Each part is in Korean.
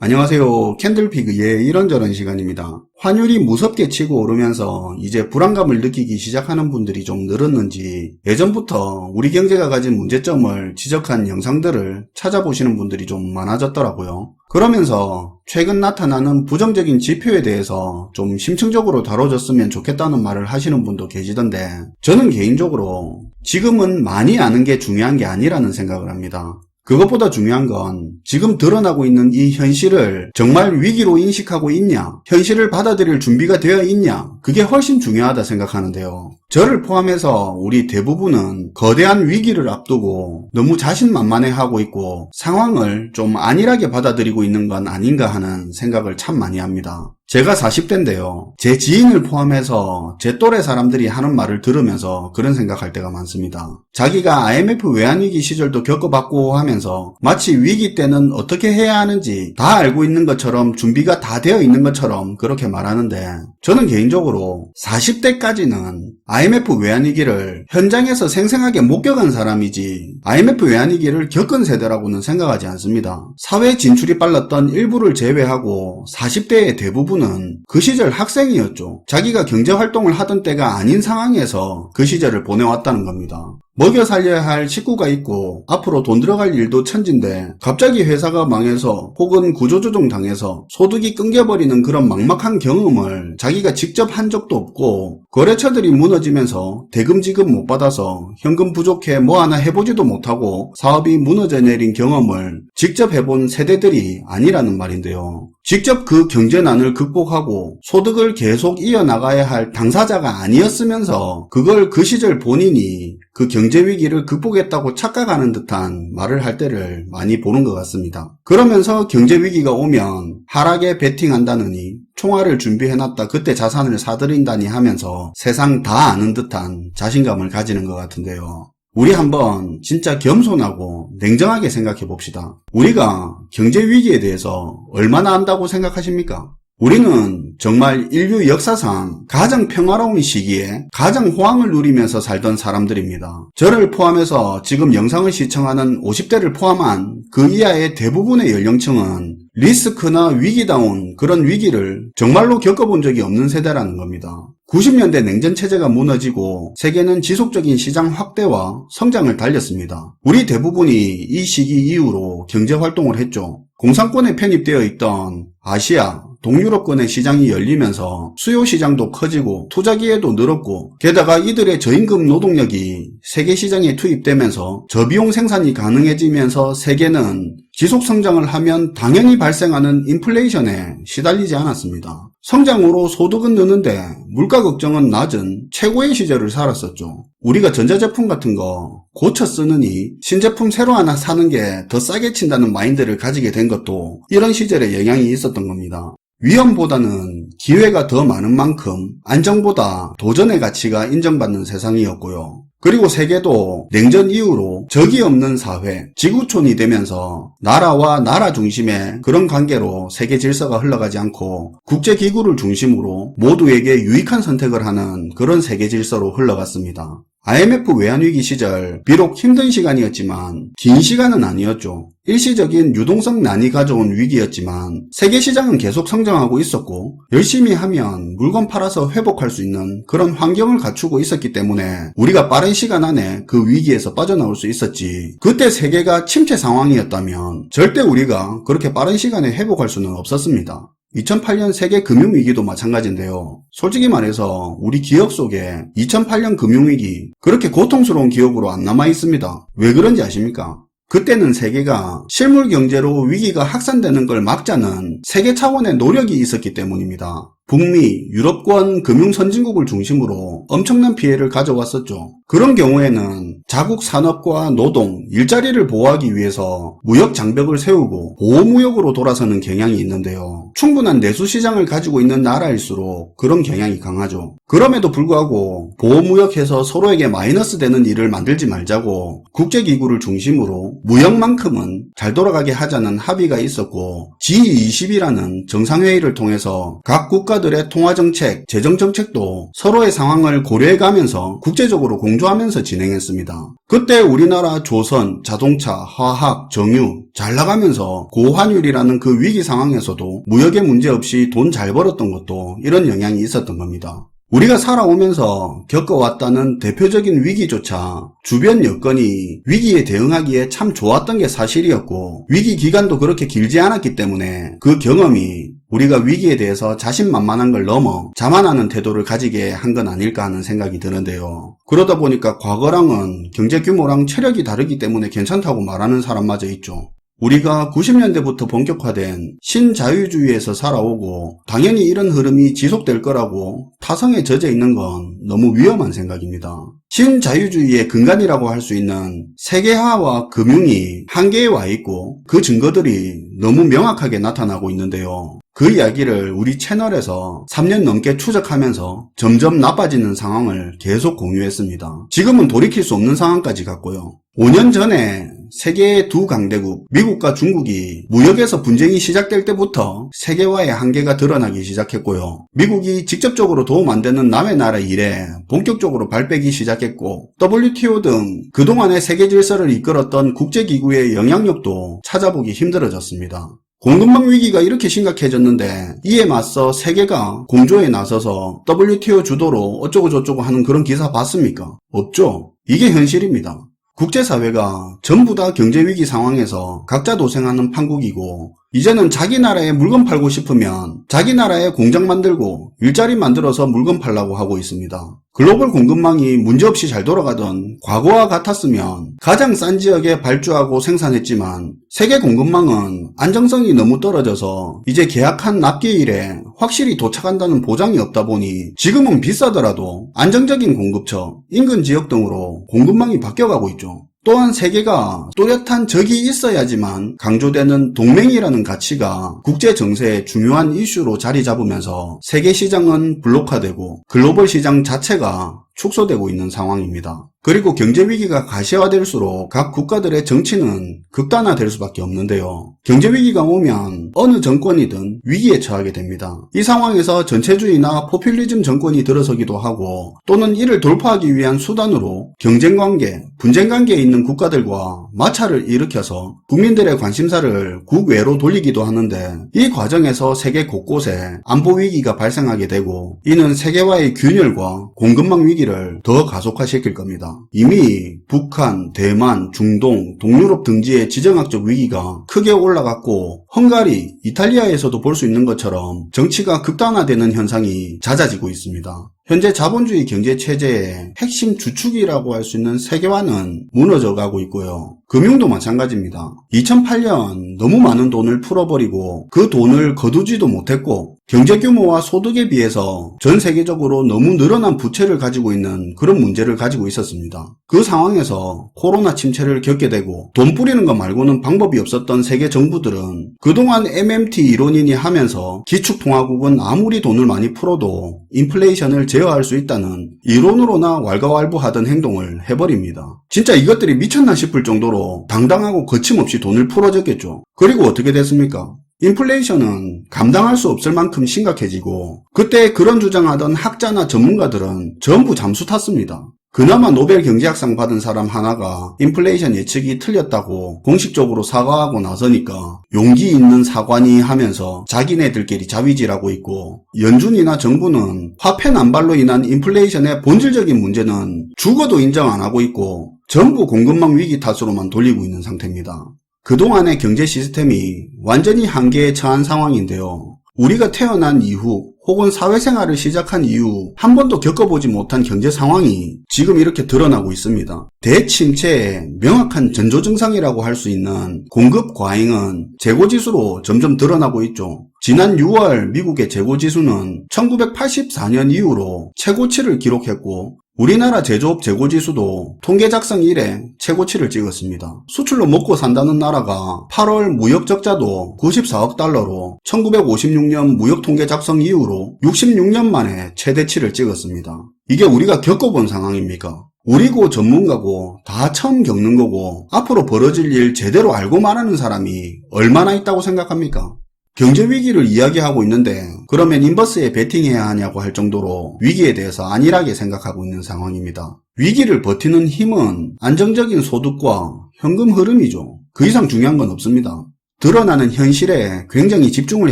안녕하세요. 캔들피그의 이런저런 시간입니다. 환율이 무섭게 치고 오르면서 이제 불안감을 느끼기 시작하는 분들이 좀 늘었는지 예전부터 우리 경제가 가진 문제점을 지적한 영상들을 찾아보시는 분들이 좀 많아졌더라고요. 그러면서 최근 나타나는 부정적인 지표에 대해서 좀 심층적으로 다뤄줬으면 좋겠다는 말을 하시는 분도 계시던데, 저는 개인적으로 지금은 많이 아는 게 중요한 게 아니라는 생각을 합니다. 그것보다 중요한 건 지금 드러나고 있는 이 현실을 정말 위기로 인식하고 있냐, 현실을 받아들일 준비가 되어 있냐, 그게 훨씬 중요하다 생각하는데요. 저를 포함해서 우리 대부분은 거대한 위기를 앞두고 너무 자신만만해하고 있고 상황을 좀 안일하게 받아들이고 있는 건 아닌가 하는 생각을 참 많이 합니다. 제가 40대인데요. 제 지인을 포함해서 제 또래 사람들이 하는 말을 들으면서 그런 생각할 때가 많습니다. 자기가 IMF 외환위기 시절도 겪어봤고 하면서 마치 위기 때는 어떻게 해야 하는지 다 알고 있는 것처럼, 준비가 다 되어 있는 것처럼 그렇게 말하는데, 저는 개인적으로 40대까지는 IMF 외환위기를 현장에서 생생하게 목격한 사람이지 IMF 외환위기를 겪은 세대라고는 생각하지 않습니다. 사회 진출이 빨랐던 일부를 제외하고 40대의 대부분은 그 시절 학생이었죠. 자기가 경제활동을 하던 때가 아닌 상황에서 그 시절을 보내왔다는 겁니다. 먹여 살려야 할 식구가 있고 앞으로 돈 들어갈 일도 천진데 갑자기 회사가 망해서 혹은 구조조정 당해서 소득이 끊겨버리는 그런 막막한 경험을 자기가 직접 한 적도 없고, 거래처들이 무너지면서 대금 지급 못 받아서 현금 부족해 뭐 하나 해보지도 못하고 사업이 무너져 내린 경험을 직접 해본 세대들이 아니라는 말인데요. 직접 그 경제난을 극복하고 소득을 계속 이어나가야 할 당사자가 아니었으면서 그걸 그 시절 본인이 그 경제위기를 극복했다고 착각하는 듯한 말을 할 때를 많이 보는 것 같습니다. 그러면서 경제위기가 오면 하락에 베팅한다느니, 총알을 준비해놨다 그때 자산을 사들인다니 하면서 세상 다 아는 듯한 자신감을 가지는 것 같은데요. 우리 한번 진짜 겸손하고 냉정하게 생각해 봅시다. 우리가 경제위기에 대해서 얼마나 안다고 생각하십니까? 우리는 정말 인류 역사상 가장 평화로운 시기에 가장 호황을 누리면서 살던 사람들입니다. 저를 포함해서 지금 영상을 시청하는 50대를 포함한 그 이하의 대부분의 연령층은 리스크나 위기다운 그런 위기를 정말로 겪어본 적이 없는 세대라는 겁니다. 90년대 냉전체제가 무너지고 세계는 지속적인 시장 확대와 성장을 달렸습니다. 우리 대부분이 이 시기 이후로 경제활동을 했죠. 공산권에 편입되어 있던 아시아, 동유럽권의 시장이 열리면서 수요 시장도 커지고 투자 기회도 늘었고, 게다가 이들의 저임금 노동력이 세계 시장에 투입되면서 저비용 생산이 가능해지면서 세계는 지속 성장을 하면 당연히 발생하는 인플레이션에 시달리지 않았습니다. 성장으로 소득은 느는데 물가 걱정은 낮은 최고의 시절을 살았었죠. 우리가 전자제품 같은 거 고쳐 쓰느니 신제품 새로 하나 사는 게 더 싸게 친다는 마인드를 가지게 된 것도 이런 시절에 영향이 있었던 겁니다. 위험보다는 기회가 더 많은 만큼 안정보다 도전의 가치가 인정받는 세상이었고요. 그리고 세계도 냉전 이후로 적이 없는 사회, 지구촌이 되면서 나라와 나라 중심의 그런 관계로 세계 질서가 흘러가지 않고 국제기구를 중심으로 모두에게 유익한 선택을 하는 그런 세계 질서로 흘러갔습니다. IMF 외환위기 시절 비록 힘든 시간이었지만 긴 시간은 아니었죠. 일시적인 유동성난이 가져온 위기였지만 세계시장은 계속 성장하고 있었고, 열심히 하면 물건 팔아서 회복할 수 있는 그런 환경을 갖추고 있었기 때문에 우리가 빠른 시간 안에 그 위기에서 빠져나올 수 있었지, 그때 세계가 침체 상황이었다면 절대 우리가 그렇게 빠른 시간에 회복할 수는 없었습니다. 2008년 세계 금융위기도 마찬가지인데요. 솔직히 말해서 우리 기억 속에 2008년 금융위기 그렇게 고통스러운 기억으로 안 남아있습니다. 왜 그런지 아십니까? 그때는 세계가 실물 경제로 위기가 확산되는 걸 막자는 세계 차원의 노력이 있었기 때문입니다. 북미, 유럽권 금융 선진국을 중심으로 엄청난 피해를 가져왔었죠. 그런 경우에는 자국 산업과 노동, 일자리를 보호하기 위해서 무역 장벽을 세우고 보호무역으로 돌아서는 경향이 있는데요. 충분한 내수시장을 가지고 있는 나라일수록 그런 경향이 강하죠. 그럼에도 불구하고 보호무역해서 서로에게 마이너스 되는 일을 만들지 말자고 국제기구를 중심으로 무역만큼은 잘 돌아가게 하자는 합의가 있었고, G20이라는 정상회의를 통해서 각 국가 국가들의 통화정책, 재정정책도 서로의 상황을 고려해가면서 국제적으로 공조하면서 진행했습니다. 그때 우리나라 조선, 자동차, 화학, 정유 잘 나가면서 고환율이라는 그 위기 상황에서도 무역에 문제 없이 돈 잘 벌었던 것도 이런 영향이 있었던 겁니다. 우리가 살아오면서 겪어왔다는 대표적인 위기조차 주변 여건이 위기에 대응하기에 참 좋았던 게 사실이었고, 위기 기간도 그렇게 길지 않았기 때문에 그 경험이 우리가 위기에 대해서 자신만만한 걸 넘어 자만하는 태도를 가지게 한 건 아닐까 하는 생각이 드는데요. 그러다 보니까 과거랑은 경제 규모랑 체력이 다르기 때문에 괜찮다고 말하는 사람마저 있죠. 우리가 90년대부터 본격화된 신자유주의에서 살아오고 당연히 이런 흐름이 지속될 거라고 타성에 젖어 있는 건 너무 위험한 생각입니다. 신자유주의의 근간이라고 할 수 있는 세계화와 금융이 한계에 와 있고 그 증거들이 너무 명확하게 나타나고 있는데요. 그 이야기를 우리 채널에서 3년 넘게 추적하면서 점점 나빠지는 상황을 계속 공유했습니다. 지금은 돌이킬 수 없는 상황까지 갔고요. 5년 전에 세계의 두 강대국 미국과 중국이 무역에서 분쟁이 시작될 때부터 세계화의 한계가 드러나기 시작했고요. 미국이 직접적으로 도움 안 되는 남의 나라 일에 본격적으로 발빼기 시작했고, WTO 등 그동안의 세계 질서를 이끌었던 국제기구의 영향력도 찾아보기 힘들어졌습니다. 공급망 위기가 이렇게 심각해졌는데 이에 맞서 세계가 공조에 나서서 WTO 주도로 어쩌고저쩌고 하는 그런 기사 봤습니까? 없죠. 이게 현실입니다. 국제사회가 전부 다 경제위기 상황에서 각자 도생하는 판국이고, 이제는 자기 나라에 물건 팔고 싶으면 자기 나라에 공장 만들고 일자리 만들어서 물건 팔라고 하고 있습니다. 글로벌 공급망이 문제없이 잘 돌아가던 과거와 같았으면 가장 싼 지역에 발주하고 생산했지만, 세계 공급망은 안정성이 너무 떨어져서 이제 계약한 납기일에 확실히 도착한다는 보장이 없다 보니 지금은 비싸더라도 안정적인 공급처, 인근 지역 등으로 공급망이 바뀌어가고 있죠. 또한 세계가 또렷한 적이 있어야지만 강조되는 동맹이라는 가치가 국제 정세의 중요한 이슈로 자리 잡으면서 세계 시장은 블록화되고 글로벌 시장 자체가 축소되고 있는 상황입니다. 그리고 경제위기가 가시화될수록 각 국가들의 정치는 극단화될 수밖에 없는데요. 경제위기가 오면 어느 정권이든 위기에 처하게 됩니다. 이 상황에서 전체주의나 포퓰리즘 정권이 들어서기도 하고, 또는 이를 돌파하기 위한 수단으로 경쟁관계, 분쟁관계에 있는 국가들과 마찰을 일으켜서 국민들의 관심사를 국외로 돌리기도 하는데, 이 과정에서 세계 곳곳에 안보위기가 발생하게 되고, 이는 세계와의 균열과 공급망 위기를 더 가속화시킬 겁니다. 이미 북한, 대만, 중동, 동유럽 등지의 지정학적 위기가 크게 올라갔고, 헝가리, 이탈리아에서도 볼 수 있는 것처럼 정치가 극단화되는 현상이 잦아지고 있습니다. 현재 자본주의 경제체제의 핵심 주축이라고 할 수 있는 세계화는 무너져가고 있고요. 금융도 마찬가지입니다. 2008년 너무 많은 돈을 풀어버리고 그 돈을 거두지도 못했고, 경제 규모와 소득에 비해서 전 세계적으로 너무 늘어난 부채를 가지고 있는 그런 문제를 가지고 있었습니다. 그 상황에서 코로나 침체를 겪게 되고 돈 뿌리는 것 말고는 방법이 없었던 세계 정부들은 그동안 MMT 이론이니 하면서 기축통화국은 아무리 돈을 많이 풀어도 인플레이션을 제어할 수 있다는 이론으로나 왈가왈부하던 행동을 해버립니다. 진짜 이것들이 미쳤나 싶을 정도로 당당하고 거침없이 돈을 풀어줬겠죠. 그리고 어떻게 됐습니까? 인플레이션은 감당할 수 없을 만큼 심각해지고, 그때 그런 주장하던 학자나 전문가들은 전부 잠수 탔습니다. 그나마 노벨 경제학상 받은 사람 하나가 인플레이션 예측이 틀렸다고 공식적으로 사과하고 나서니까 용기 있는 사과니 하면서 자기네들끼리 자위질하고 있고, 연준이나 정부는 화폐 난발로 인한 인플레이션의 본질적인 문제는 죽어도 인정 안 하고 있고 전부 공급망 위기 탓으로만 돌리고 있는 상태입니다. 그동안의 경제 시스템이 완전히 한계에 처한 상황인데요. 우리가 태어난 이후 혹은 사회생활을 시작한 이후 한 번도 겪어보지 못한 경제 상황이 지금 이렇게 드러나고 있습니다. 대침체의 명확한 전조 증상이라고 할 수 있는 공급 과잉은 재고지수로 점점 드러나고 있죠. 지난 6월 미국의 재고지수는 1984년 이후로 최고치를 기록했고, 우리나라 제조업 재고지수도 통계 작성 이래 최고치를 찍었습니다. 수출로 먹고 산다는 나라가 8월 무역 적자도 94억 달러로 1956년 무역 통계 작성 이후로 66년 만에 최대치를 찍었습니다. 이게 우리가 겪어본 상황입니까? 우리고 전문가고 다 처음 겪는 거고, 앞으로 벌어질 일 제대로 알고 말하는 사람이 얼마나 있다고 생각합니까? 경제 위기를 이야기하고 있는데 그러면 인버스에 베팅해야 하냐고 할 정도로 위기에 대해서 안일하게 생각하고 있는 상황입니다. 위기를 버티는 힘은 안정적인 소득과 현금 흐름이죠. 그 이상 중요한 건 없습니다. 드러나는 현실에 굉장히 집중을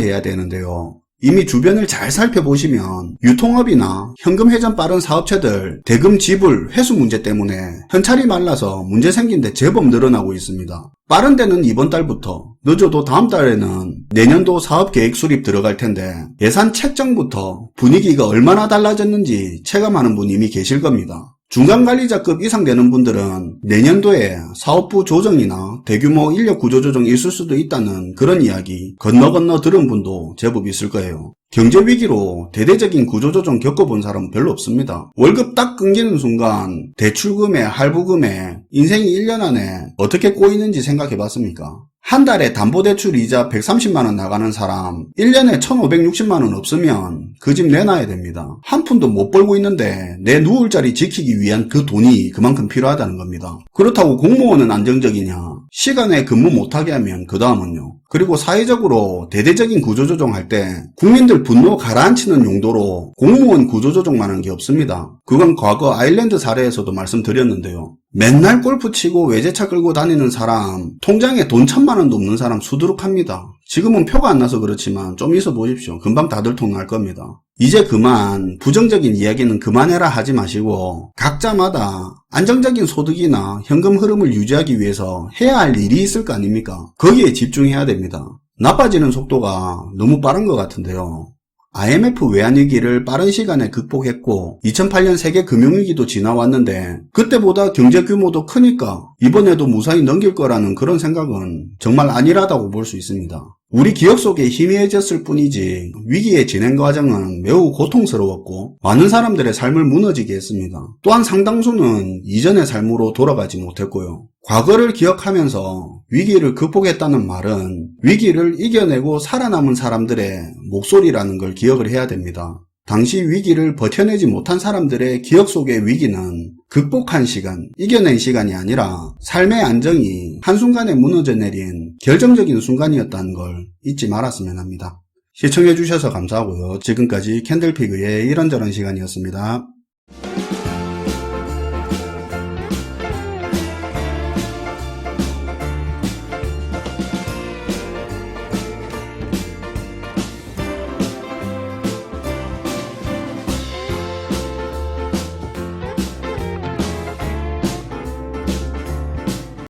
해야 되는데요. 이미 주변을 잘 살펴보시면 유통업이나 현금 회전 빠른 사업체들 대금 지불 회수 문제 때문에 현찰이 말라서 문제 생긴 데 제법 늘어나고 있습니다. 빠른 데는 이번 달부터, 늦어도 다음 달에는 내년도 사업계획 수립 들어갈 텐데 예산 책정부터 분위기가 얼마나 달라졌는지 체감하는 분 이미 계실 겁니다. 중간관리자급 이상 되는 분들은 내년도에 사업부 조정이나 대규모 인력 구조 조정이 있을 수도 있다는 그런 이야기 건너 들은 분도 제법 있을 거예요. 경제 위기로 대대적인 구조 조정 겪어본 사람은 별로 없습니다. 월급 딱 끊기는 순간 대출금에 할부금에 인생이 1년 안에 어떻게 꼬이는지 생각해 봤습니까? 한 달에 담보대출 이자 130만원 나가는 사람 1년에 1560만원 없으면 그 집 내놔야 됩니다. 한 푼도 못 벌고 있는데 내 누울 자리 지키기 위한 그 돈이 그만큼 필요하다는 겁니다. 그렇다고 공무원은 안정적이냐? 시간에 근무 못하게 하면 그 다음은요. 그리고 사회적으로 대대적인 구조조정할 때 국민들 분노 가라앉히는 용도로 공무원 구조조정만 한 게 없습니다. 그건 과거 아일랜드 사례에서도 말씀드렸는데요. 맨날 골프 치고 외제차 끌고 다니는 사람, 통장에 돈 1000만원도 없는 사람 수두룩합니다. 지금은 표가 안 나서 그렇지만 좀 있어 보십시오. 금방 다 들통날 겁니다. 이제 그만 부정적인 이야기는 그만해라 하지 마시고 각자마다 안정적인 소득이나 현금 흐름을 유지하기 위해서 해야 할 일이 있을 거 아닙니까? 거기에 집중해야 됩니다. 나빠지는 속도가 너무 빠른 것 같은데요. IMF 외환위기를 빠른 시간에 극복했고 2008년 세계 금융위기도 지나왔는데 그때보다 경제 규모도 크니까 이번에도 무사히 넘길 거라는 그런 생각은 정말 안일하다고 볼 수 있습니다. 우리 기억 속에 희미해졌을 뿐이지 위기의 진행 과정은 매우 고통스러웠고 많은 사람들의 삶을 무너지게 했습니다. 또한 상당수는 이전의 삶으로 돌아가지 못했고요. 과거를 기억하면서 위기를 극복했다는 말은 위기를 이겨내고 살아남은 사람들의 목소리라는 걸 기억을 해야 됩니다. 당시 위기를 버텨내지 못한 사람들의 기억 속의 위기는 극복한 시간, 이겨낸 시간이 아니라 삶의 안정이 한순간에 무너져 내린 결정적인 순간이었다는 걸 잊지 말았으면 합니다. 시청해주셔서 감사하고요. 지금까지 캔들피그의 이런저런 시간이었습니다.